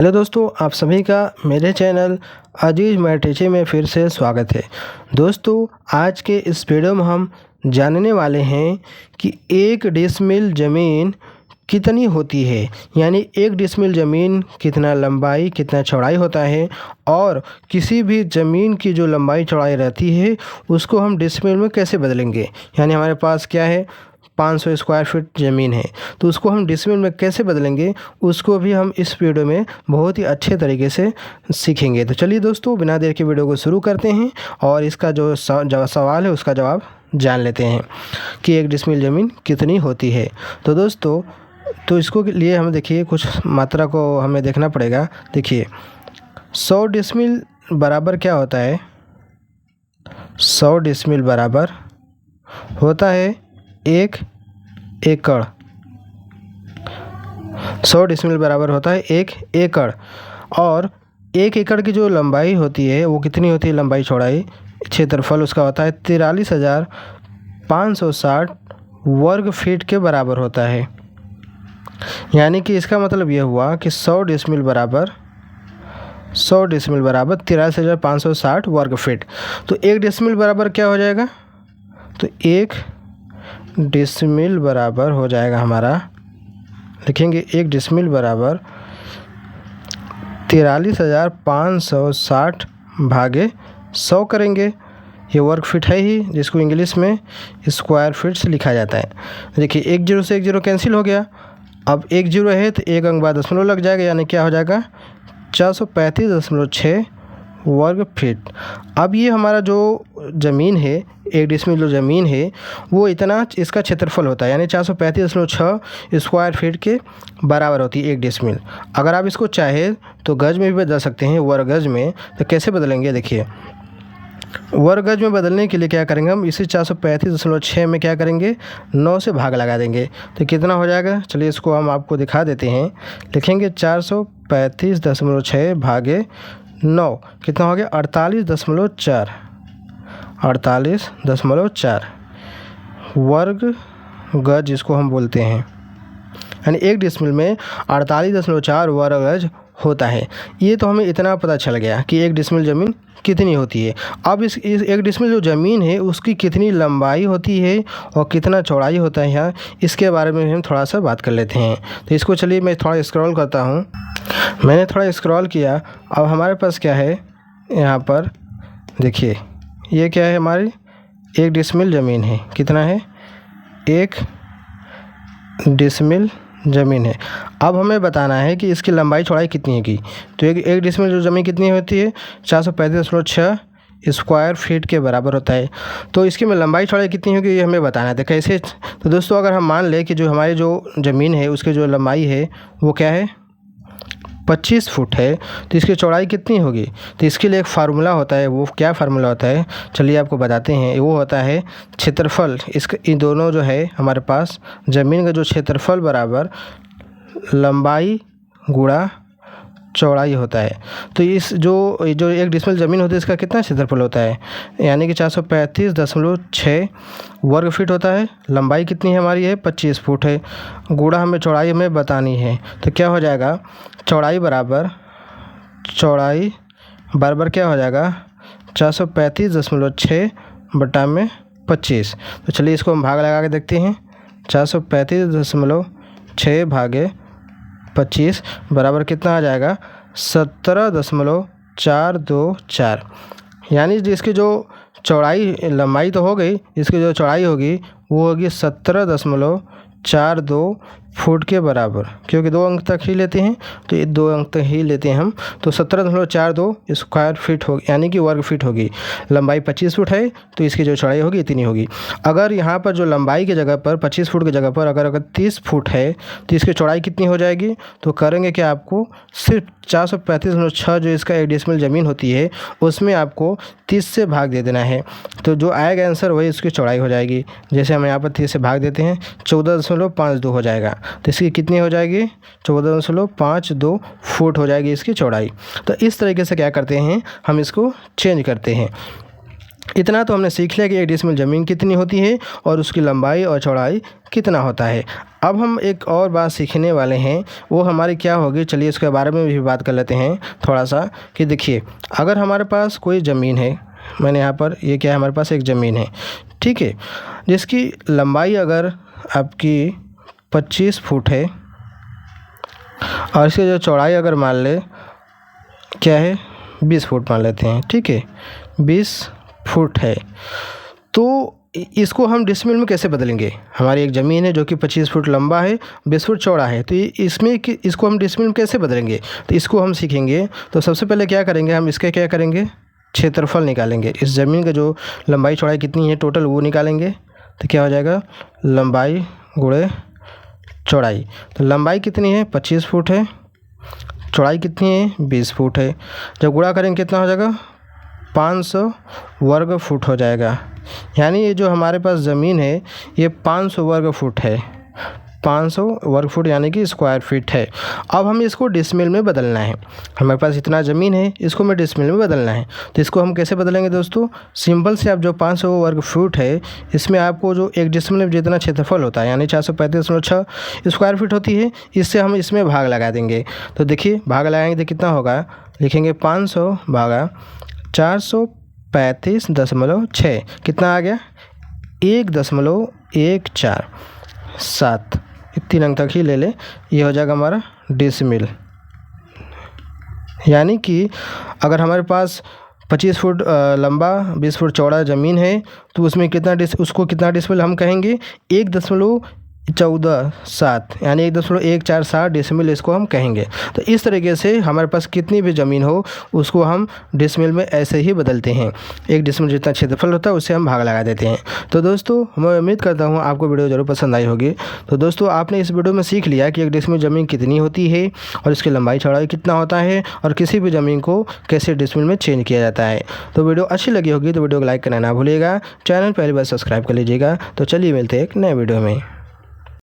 Hello दोस्तों, आप सभी का मेरे चैनल अजीज मैथ टीचिंग में फिर से स्वागत है। दोस्तों, आज के इस वीडियो में हम जानने वाले हैं कि एक डिसमिल ज़मीन कितनी होती है, यानी एक डिसमिल ज़मीन कितना लंबाई कितना चौड़ाई होता है और किसी भी ज़मीन की जो लंबाई चौड़ाई रहती है उसको हम डिसमिल में कैसे बदलेंगे। यानी हमारे पास क्या है, 500 स्क्वायर फीट ज़मीन है तो उसको हम डिसमिल में कैसे बदलेंगे, उसको भी हम इस वीडियो में बहुत ही अच्छे तरीके से सीखेंगे। तो चलिए दोस्तों, बिना देर के वीडियो को शुरू करते हैं और इसका जो सवाल है उसका जवाब जान लेते हैं कि एक डिसमिल ज़मीन कितनी होती है। तो दोस्तों, तो इसको लिए हमें देखिए कुछ मात्रा को हमें देखना पड़ेगा। देखिए 100 डिसमिल बराबर क्या होता है, 100 डिसमिल बराबर होता है 1 एकड़। 100 डिसमिल बराबर होता है 1 एकड़ और 1 एकड़ की जो लंबाई होती है वो कितनी होती है, लंबाई चौड़ाई क्षेत्रफल उसका होता है 43,560 वर्ग फीट के बराबर होता है। यानी कि इसका मतलब यह हुआ कि 100 डिसमिल बराबर 43,560 वर्ग फीट। तो 1 डिसमिल बराबर क्या हो जाएगा, तो 1 डिसमिल बराबर हो जाएगा हमारा, लिखेंगे 1 डिसमिल बराबर 43,560 भागे 100 करेंगे। ये वर्ग फीट है ही, जिसको इंग्लिश में स्क्वायर फीट से लिखा जाता है। देखिए 1 जीरो से 1 जीरो कैंसिल हो गया, अब 1 जीरो है तो 1 अंक बाद दशमलव लग जाएगा, यानी क्या हो जाएगा 435.6 वर्ग फीट। अब ये हमारा जो ज़मीन है, 1 डिसमिल जो ज़मीन है वो इतना इसका क्षेत्रफल होता है, यानी 435.6 स्क्वायर फीट के बराबर होती है 1 डिसमिल। अगर आप इसको चाहे तो गज में भी बदल सकते हैं, वर्ग गज में। तो कैसे बदलेंगे, देखिए वर्ग गज में बदलने के लिए क्या करेंगे, हम इसे 435.6 में क्या करेंगे 9 से भाग लगा देंगे। तो कितना हो जाएगा, चलिए इसको हम आपको दिखा देते हैं। लिखेंगे 435.6 भागे 9 कितना हो गया 48.4 वर्ग गज जिसको हम बोलते हैं। यानी 1 डिसमिल में 48.4 वर्ग गज होता है। ये तो हमें इतना पता चल गया कि 1 डिसमिल ज़मीन कितनी होती है। अब इस 1 डिसमिल जो ज़मीन है उसकी कितनी लंबाई होती है और कितना चौड़ाई होता है, यहाँ इसके बारे में हम थोड़ा सा बात कर लेते हैं। तो इसको चलिए मैं थोड़ा स्क्रॉल करता हूँ। मैंने थोड़ा स्क्रॉल किया, अब हमारे पास क्या है, यहाँ पर देखिए ये क्या है, हमारी 1 डिसमिल ज़मीन है। कितना है, 1 डिसमिल ज़मीन है। अब हमें बताना है कि इसकी लंबाई चौड़ाई कितनी होगी। तो एक डिसमिल जो ज़मीन कितनी होती है 435.6 स्क्वायर फीट के बराबर होता है। तो इसकी में लंबाई चौड़ाई कितनी होगी ये हमें बताना है। तो कैसे, तो दोस्तों अगर हम मान लें कि जो हमारी जो ज़मीन है उसकी जो लंबाई है वो क्या है 25 फुट है, तो इसकी चौड़ाई कितनी होगी। तो इसके लिए एक फार्मूला होता है, वो क्या फार्मूला होता है चलिए आपको बताते हैं। वो होता है क्षेत्रफल, इन दोनों जो है हमारे पास ज़मीन का जो क्षेत्रफल बराबर लंबाई गुणा चौड़ाई होता है। तो इस जो 1 डिसमिल ज़मीन होती है इसका कितना क्षेत्रफल होता है, यानी कि 435.6 वर्ग फीट होता है। लंबाई कितनी है हमारी है 25 फुट है, गुणा हमें चौड़ाई हमें बतानी है। तो क्या हो जाएगा, चौड़ाई बराबर क्या हो जाएगा 435.6 बटा में 25। तो चलिए इसको हम भाग लगा के देखते हैं। 435.6 भागे 25 बराबर कितना आ जाएगा 17.424। यानी जिसकी जो चौड़ाई, लंबाई तो हो गई, इसकी जो चौड़ाई होगी वो होगी 17.42 फुट के बराबर, क्योंकि 2 अंक तक ही लेते हैं तो ये 2 अंक तक ही लेते हैं हम। तो 17.42 स्क्वायर फीट होगी, यानी कि वर्ग फीट होगी। लंबाई 25 फुट है तो इसकी जो चौड़ाई होगी इतनी होगी। अगर यहाँ पर जो लंबाई की जगह पर 25 फुट की जगह पर अगर 30 फुट है तो इसकी चौड़ाई कितनी हो जाएगी, तो करेंगे कि आपको सिर्फ 435.6 जो इसका 1 डिसमिल ज़मीन होती है उसमें आपको 30 से भाग दे देना है। तो जो आएगा आंसर वही इसकी चौड़ाई हो जाएगी। जैसे हम यहाँ पर 30 से भाग देते हैं 14.52 हो जाएगा। तो इसकी कितनी हो जाएगी 14.52 फुट हो जाएगी इसकी चौड़ाई। तो इस तरीके से क्या करते हैं, हम इसको चेंज करते हैं। इतना तो हमने सीख लिया कि 1 डिसमिल ज़मीन कितनी होती है और उसकी लंबाई और चौड़ाई कितना होता है। अब हम एक और बात सीखने वाले हैं, वो हमारी क्या होगी, चलिए इसके बारे में भी बात कर लेते हैं थोड़ा सा। कि देखिए, अगर हमारे पास कोई ज़मीन है, मैंने यहाँ पर ये क्या है, हमारे पास एक ज़मीन है, ठीक है, जिसकी लंबाई अगर आपकी 25 फुट है और इसकी जो चौड़ाई अगर मान ले क्या है 20 फुट मान लेते हैं, ठीक है, 20 फुट है, तो इसको हम डिसमिल में कैसे बदलेंगे। हमारी एक ज़मीन है जो कि 25 फुट लंबा है, 20 फुट चौड़ा है, तो इसमें कि इसको हम डिसमिल में कैसे बदलेंगे, तो इसको हम सीखेंगे। तो सबसे पहले क्या करेंगे, हम इसके क्या करेंगे, क्षेत्रफल निकालेंगे। इस ज़मीन का जो लंबाई चौड़ाई कितनी है टोटल वो निकालेंगे, तो क्या हो जाएगा, लंबाई गुणे चौड़ाई। तो लंबाई कितनी है 25 फुट है, चौड़ाई कितनी है 20 फुट है, जब गुणा करेंगे कितना हो जाएगा 500 वर्ग फुट हो जाएगा। यानी ये जो हमारे पास ज़मीन है ये 500 वर्ग फुट है, 500 वर्ग फुट यानी कि स्क्वायर फीट है। अब हमें इसको डिसमिल में बदलना है। हमारे पास इतना ज़मीन है, इसको हमें डिसमिल में बदलना है। तो इसको हम कैसे बदलेंगे दोस्तों, सिंपल से आप जो 500 वर्ग फुट है, इसमें आपको जो 1 डिसमिल में जितना क्षेत्रफल होता है यानी 435.6 स्क्वायर फीट होती है, इससे हम इसमें भाग लगा देंगे। तो देखिए भाग लगाएंगे तो कितना होगा, लिखेंगे 500 भागा 435.6, कितना आ गया 1.147, 3 अंक तक ही ले ले, ये हो जाएगा हमारा डिसमिल। यानी कि अगर हमारे पास 25 फुट लंबा 20 फुट चौड़ा ज़मीन है तो उसमें उसको कितना डिसमिल हम कहेंगे 1.14 यानी 1.147 डिसमिल इसको हम कहेंगे। तो इस तरीके से हमारे पास कितनी भी ज़मीन हो उसको हम डिसमिल में ऐसे ही बदलते हैं। 1 डिसमिल जितना क्षेत्रफल होता है उससे हम भाग लगा देते हैं। तो दोस्तों मैं उम्मीद करता हूँ आपको वीडियो ज़रूर पसंद आई होगी। तो दोस्तों आपने इस वीडियो में सीख लिया कि 1 डिसमिल ज़मीन कितनी होती है और इसकी लंबाई चौड़ाई कितना होता है और किसी भी ज़मीन को कैसे डिसमिल में चेंज किया जाता है। तो वीडियो अच्छी लगी होगी तो वीडियो को लाइक करना ना भूलिएगा, चैनल पहली बार सब्सक्राइब कर लीजिएगा। तो चलिए मिलते हैं एक नए वीडियो में।